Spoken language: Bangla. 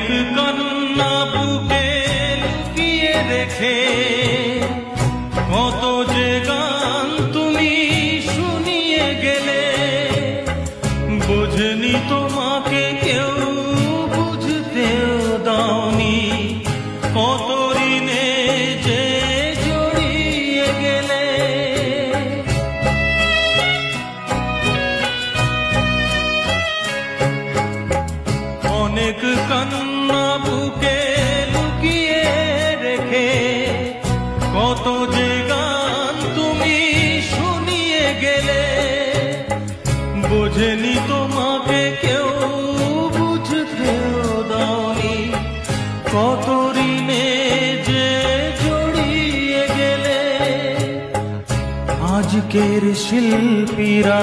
অনেক কান্না বুকে লুকিয়ে রেখে কত যে গান তুমি শুনিয়ে গেলে, বুঝনি তোমাকে কেউ বুঝতেও দাওনি, কত ঋণে যে জড়িয়ে গেলে। অনেক কান্না বুকে লুকিয়ে রেখে কত যে গান তুমি শুনিয়ে গেলে, বুঝেনি তোমাকে কেউ বুঝতেও দাওনি, কত ঋণে যে জড়িয়ে গেলে। আজকের শিল্পীরা